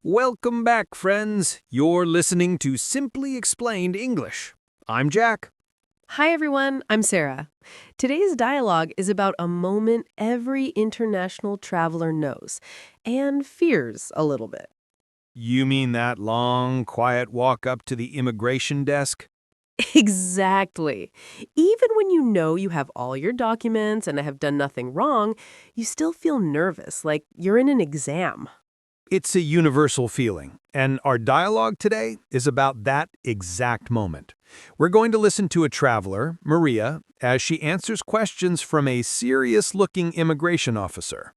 Welcome back, friends. You're listening to Simply Explained English. I'm Jack. Hi everyone, I'm Sarah. Today's dialogue is about a moment every international traveler knows and fears a little bit. You mean that long, quiet walk up to the immigration desk? Exactly. Even when you know you have all your documents and have done nothing wrong, you still feel nervous, like you're in an exam. It's a universal feeling, and our dialogue today is about that exact moment. We're going to listen to a traveler, Maria, as she answers questions from a serious-looking immigration officer.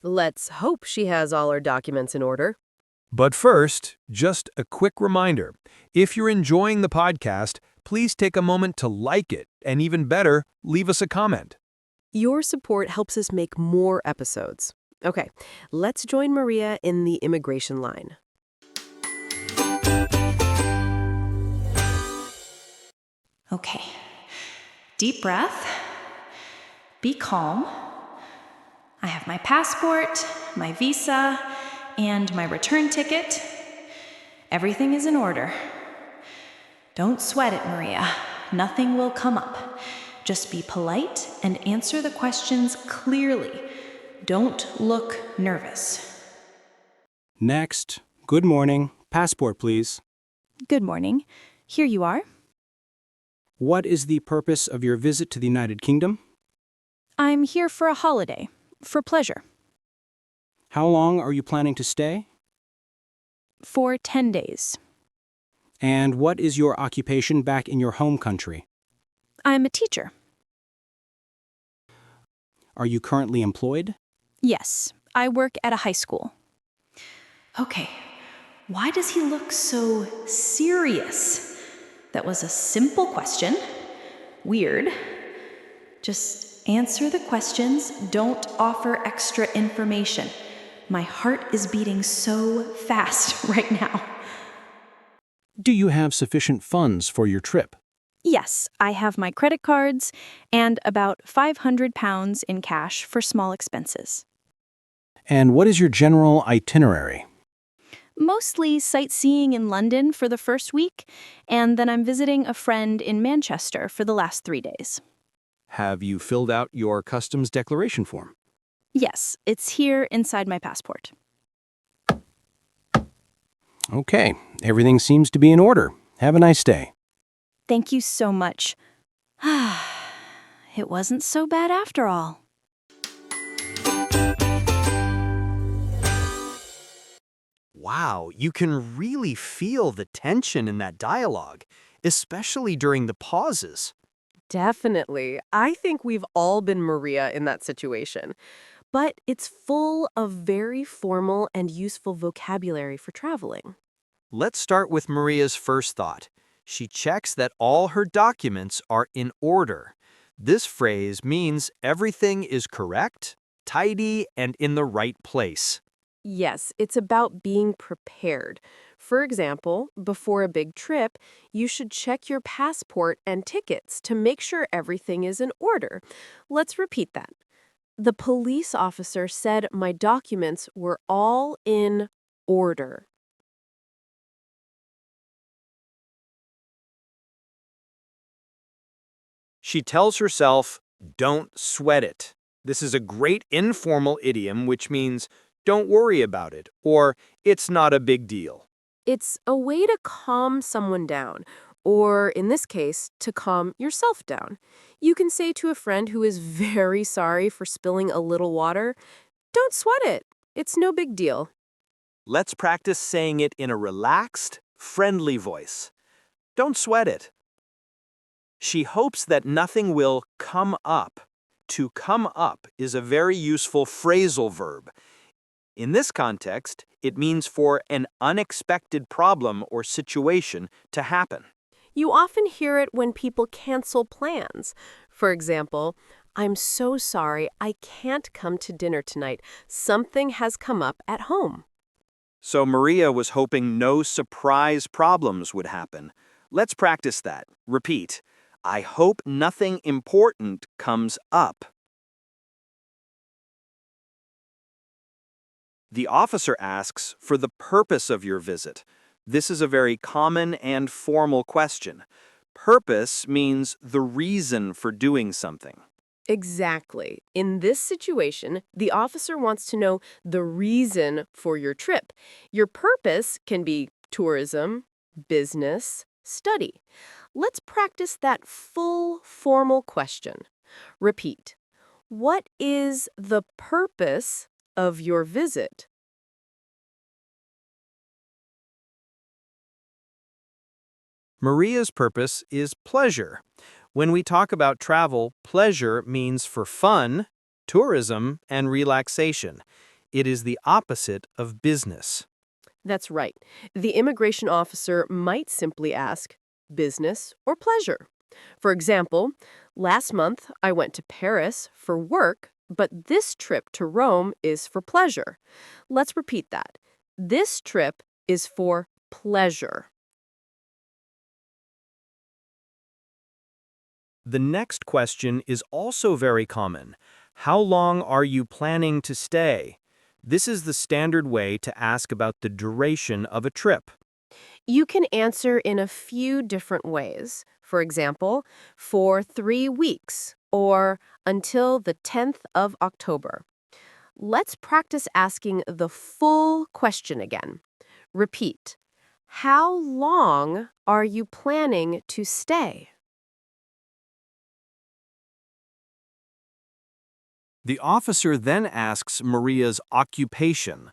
Let's hope she has all her documents in order. But first, just a quick reminder. If you're enjoying the podcast, please take a moment to like it, and even better, leave us a comment. Your support helps us make more episodes. Okay, let's join Maria in the immigration line. Okay, deep breath, be calm. I have my passport, my visa, and my return ticket. Everything is in order. Don't sweat it, Maria. Nothing will come up. Just be polite and answer the questions clearly. Don't look nervous. Next. Good morning. Passport, please. Good morning. Here you are. What is the purpose of your visit to the United Kingdom? I'm here for a holiday, for pleasure. How long are you planning to stay? For 10 days. And what is your occupation back in your home country? I'm a teacher. Are you currently employed? Yes, I work at a high school. Okay, why does he look so serious? That was a simple question. Weird. Just answer the questions. Don't offer extra information. My heart is beating so fast right now. Do you have sufficient funds for your trip? Yes, I have my credit cards and about £500 in cash for small expenses. And what is your general itinerary? Mostly sightseeing in London for the first week, and then I'm visiting a friend in Manchester for the last 3 days. Have you filled out your customs declaration form? Yes, it's here inside my passport. Okay, everything seems to be in order. Have a nice day. Thank you so much. It wasn't so bad after all. Wow, you can really feel the tension in that dialogue, especially during the pauses. Definitely. I think we've all been Maria in that situation. But it's full of very formal and useful vocabulary for traveling. Let's start with Maria's first thought. She checks that all her documents are in order. This phrase means everything is correct, tidy, and in the right place. Yes, it's about being prepared. For example, before a big trip, you should check your passport and tickets to make sure everything is in order. Let's repeat that. The police officer said my documents were all in order. She tells herself, don't sweat it. This is a great informal idiom which means don't worry about it or it's not a big deal. It's a way to calm someone down, or in this case, to calm yourself down. You can say to a friend who is very sorry for spilling a little water, don't sweat it. It's no big deal. Let's practice saying it in a relaxed, friendly voice. Don't sweat it. She hopes that nothing will come up. To come up is a very useful phrasal verb. In this context, it means for an unexpected problem or situation to happen. You often hear it when people cancel plans. For example, I'm so sorry I can't come to dinner tonight. Something has come up at home. So Maria was hoping no surprise problems would happen. Let's practice that. Repeat. I hope nothing important comes up. The officer asks for the purpose of your visit. This is a very common and formal question. Purpose means the reason for doing something. Exactly. In this situation, the officer wants to know the reason for your trip. Your purpose can be tourism, business, study. Let's practice that full formal question. Repeat. What is the purpose of your visit? Maria's purpose is pleasure. When we talk about travel, pleasure means for fun, tourism, and relaxation. It is the opposite of business. That's right. The immigration officer might simply ask, business or pleasure? For example, last month I went to Paris for work, but this trip to Rome is for pleasure. Let's repeat that. This trip is for pleasure. The next question is also very common. How long are you planning to stay? This is the standard way to ask about the duration of a trip. You can answer in a few different ways. For example, for 3 weeks or until the 10th of October. Let's practice asking the full question again. Repeat. How long are you planning to stay? The officer then asks Maria's occupation.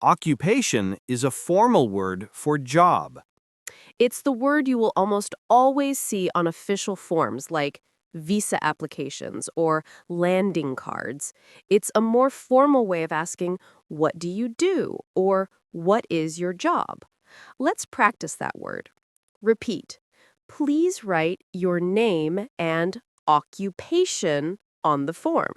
Occupation is a formal word for job. It's the word you will almost always see on official forms like visa applications or landing cards. It's a more formal way of asking, what do you do? Or what is your job? Let's practice that word. Repeat. Please write your name and occupation on the form.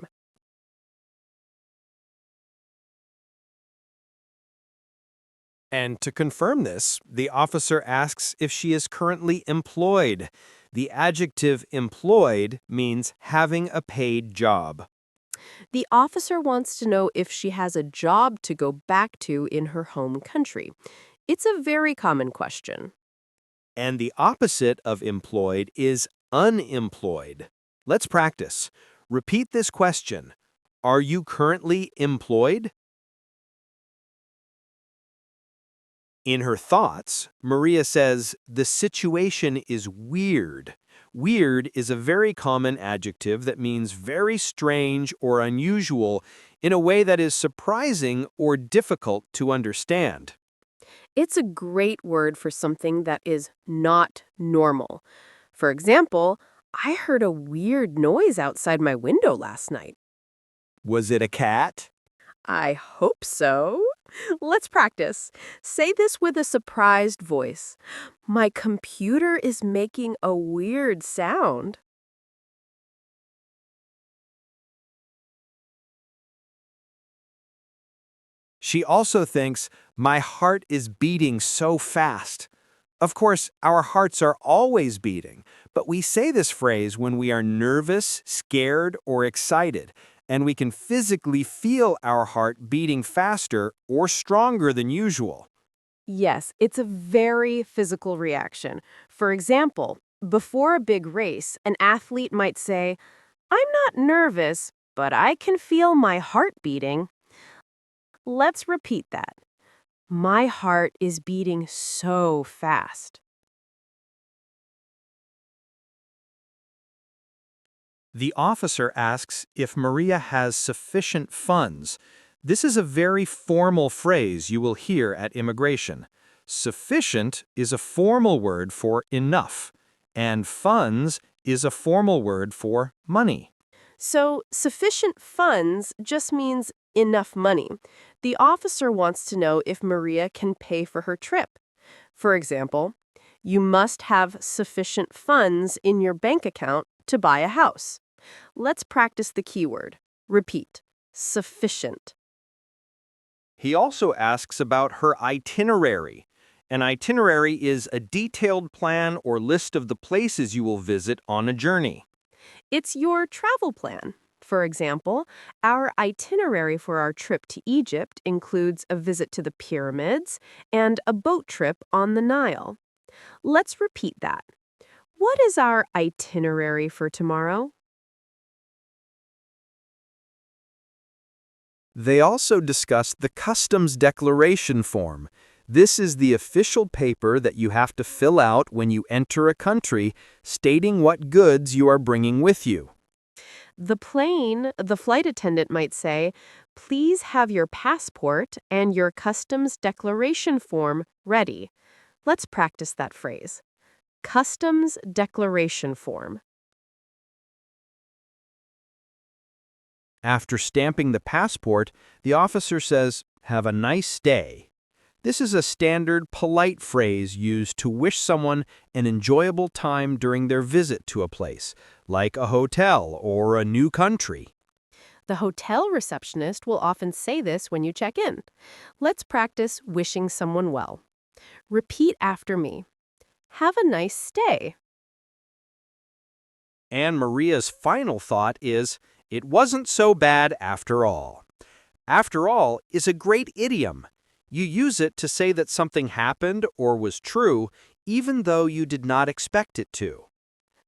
And to confirm this, the officer asks if she is currently employed. The adjective employed means having a paid job. The officer wants to know if she has a job to go back to in her home country. It's a very common question. And the opposite of employed is unemployed. Let's practice. Repeat this question. Are you currently employed? In her thoughts, Maria says, the situation is weird. Weird is a very common adjective that means very strange or unusual in a way that is surprising or difficult to understand. It's a great word for something that is not normal. For example, I heard a weird noise outside my window last night. Was it a cat? I hope so. Let's practice. Say this with a surprised voice. My computer is making a weird sound. She also thinks, my heart is beating so fast. Of course, our hearts are always beating, but we say this phrase when we are nervous, scared, or excited, and we can physically feel our heart beating faster or stronger than usual. Yes, it's a very physical reaction. For example, before a big race, an athlete might say, I'm not nervous, but I can feel my heart beating. Let's repeat that. My heart is beating so fast. The officer asks if Maria has sufficient funds. This is a very formal phrase you will hear at immigration. Sufficient is a formal word for enough, and funds is a formal word for money. So, sufficient funds just means enough money. The officer wants to know if Maria can pay for her trip. For example, you must have sufficient funds in your bank account to buy a house. Let's practice the keyword. Repeat. Sufficient. He also asks about her itinerary. An itinerary is a detailed plan or list of the places you will visit on a journey. It's your travel plan. For example, our itinerary for our trip to Egypt includes a visit to the pyramids and a boat trip on the Nile. Let's repeat that. What is our itinerary for tomorrow? They also discussed the customs declaration form. This is the official paper that you have to fill out when you enter a country, stating what goods you are bringing with you. The flight attendant might say, "Please have your passport and your customs declaration form ready." Let's practice that phrase. Customs declaration form. After stamping the passport, the officer says, "Have a nice day." This is a standard, polite phrase used to wish someone an enjoyable time during their visit to a place, like a hotel or a new country. The hotel receptionist will often say this when you check in. Let's practice wishing someone well. Repeat after me. Have a nice stay. And Maria's final thought is, "It wasn't so bad after all." After all is a great idiom. You use it to say that something happened or was true, even though you did not expect it to.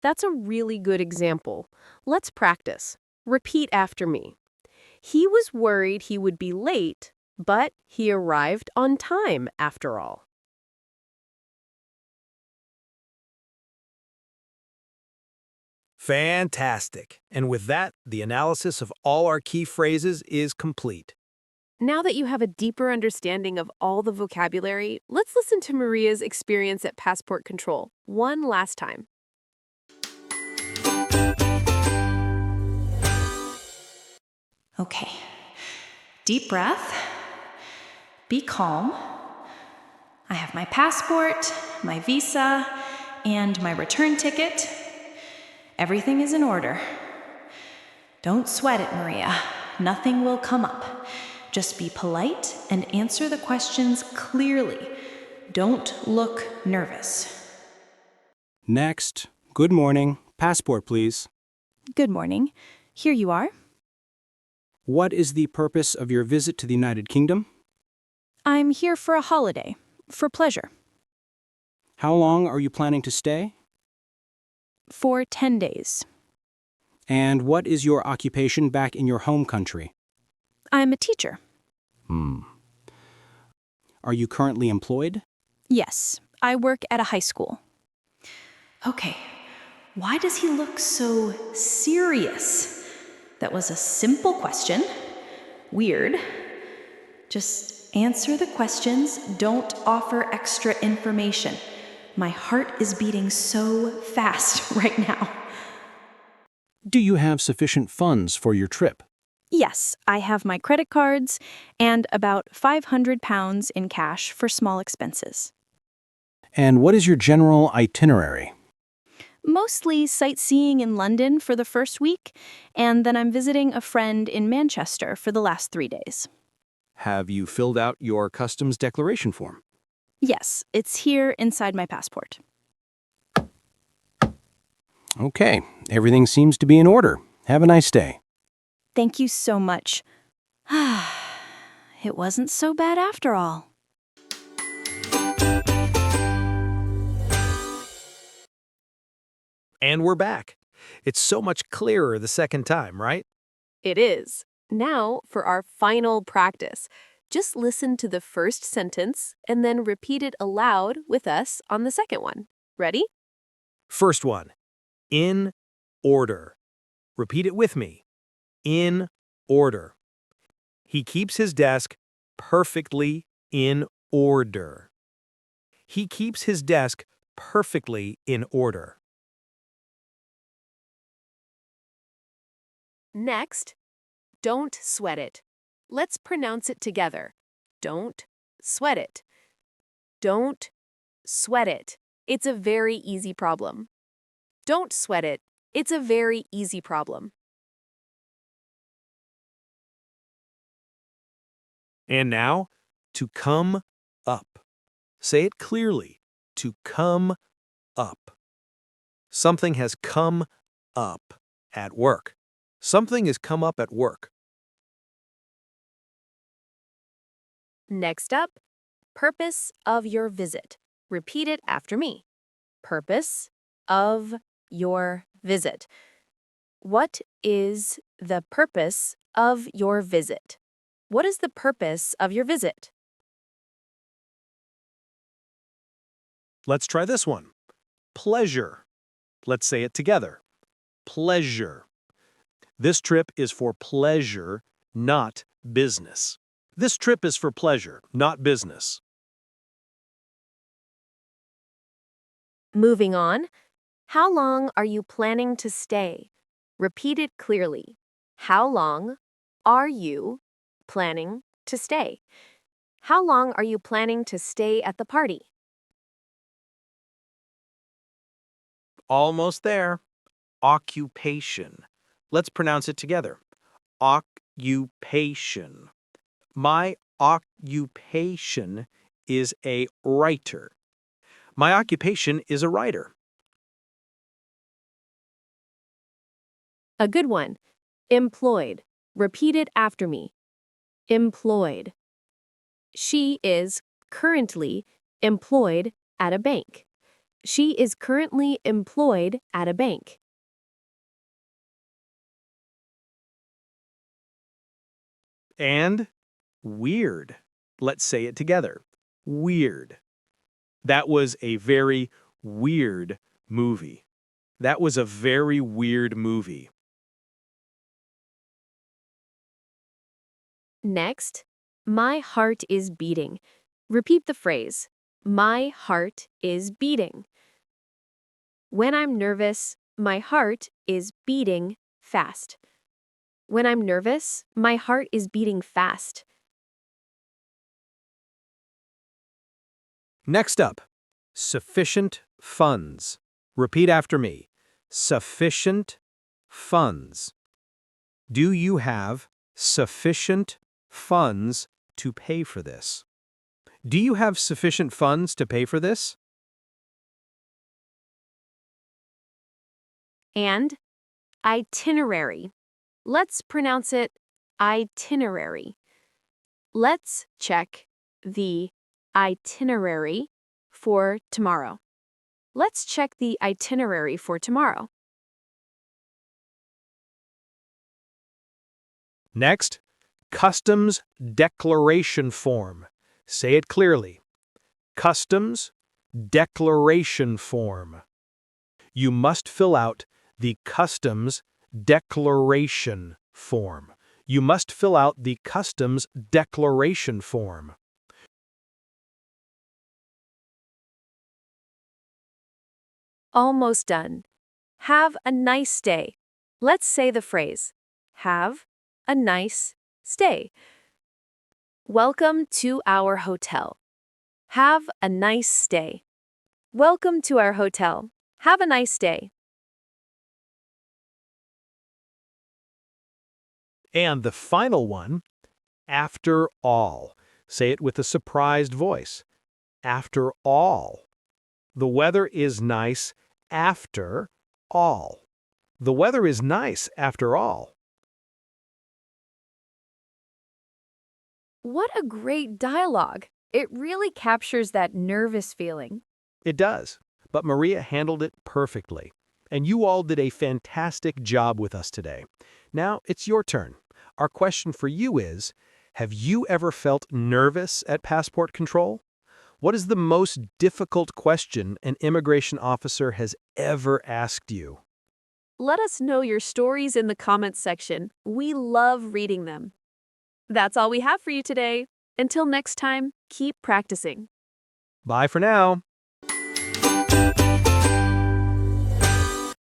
That's a really good example. Let's practice. Repeat after me. He was worried he would be late, but he arrived on time after all. Fantastic. And with that, the analysis of all our key phrases is complete. Now that you have a deeper understanding of all the vocabulary, let's listen to Maria's experience at passport control one last time. Okay. Deep breath. Be calm. I have my passport, my visa, and my return ticket. Everything is in order. Don't sweat it, Maria. Nothing will come up. Just be polite and answer the questions clearly. Don't look nervous. Next. Good morning. Passport, please. Good morning. Here you are. What is the purpose of your visit to the United Kingdom? I'm here for a holiday, for pleasure. How long are you planning to stay? For 10 days. And what is your occupation back in your home country? I'm a teacher. Are you currently employed? Yes, I work at a high school. Okay, why does he look so serious? That was a simple question. Weird. Just answer the questions. Don't offer extra information. My heart is beating so fast right now. Do you have sufficient funds for your trip? Yes, I have my credit cards and about £500 in cash for small expenses. And what is your general itinerary? Mostly sightseeing in London for the first week, and then I'm visiting a friend in Manchester for the last 3 days. Have you filled out your customs declaration form? Yes, it's here inside my passport. Okay, everything seems to be in order. Have a nice day. Thank you so much. It wasn't so bad after all. And we're back. It's so much clearer the second time, right? It is. Now for our final practice. Just listen to the first sentence and then repeat it aloud with us on the second one. Ready? First one, in order. Repeat it with me. In order. He keeps his desk perfectly in order. He keeps his desk perfectly in order. Next, don't sweat it. Let's pronounce it together. Don't sweat it. Don't sweat it. It's a very easy problem. Don't sweat it. It's a very easy problem. And now, to come up. Say it clearly. To come up. Something has come up at work. Something has come up at work. Next up, purpose of your visit. Repeat it after me. Purpose of your visit. What is the purpose of your visit? What is the purpose of your visit? Let's try this one. Pleasure. Let's say it together. Pleasure. This trip is for pleasure, not business. This trip is for pleasure, not business. Moving on. How long are you planning to stay? Repeat it clearly. How long are you planning to stay? How long are you planning to stay at the party? Almost there. Occupation. Let's pronounce it together. Occupation. My occupation is a writer. My occupation is a writer. A good one. Employed. Repeat it after me. Employed. She is currently employed at a bank. She is currently employed at a bank. And weird. Let's say it together. Weird. That was a very weird movie. That was a very weird movie. Next, my heart is beating. Repeat the phrase. My heart is beating. When I'm nervous, my heart is beating fast. When I'm nervous, my heart is beating fast. Next up, sufficient funds. Repeat after me. Sufficient funds. Do you have sufficient funds to pay for this? Do you have sufficient funds to pay for this? And itinerary. Let's pronounce it itinerary. Let's check the itinerary for tomorrow. Let's check the itinerary for tomorrow. Next, customs declaration form. Say it clearly. Customs declaration form. You must fill out the customs declaration form. You must fill out the customs declaration form. Almost done. Have a nice day. Let's say the phrase. Have a nice stay. Welcome to our hotel. Have a nice stay. Welcome to our hotel. Have a nice day. And the final one, after all. Say it with a surprised voice. After all. The weather is nice after all. The weather is nice after all. What a great dialogue. It really captures that nervous feeling. It does, but Maria handled it perfectly. And you all did a fantastic job with us today. Now it's your turn. Our question for you is, have you ever felt nervous at passport control? What is the most difficult question an immigration officer has ever asked you? Let us know your stories in the comments section. We love reading them. That's all we have for you today. Until next time, keep practicing. Bye for now.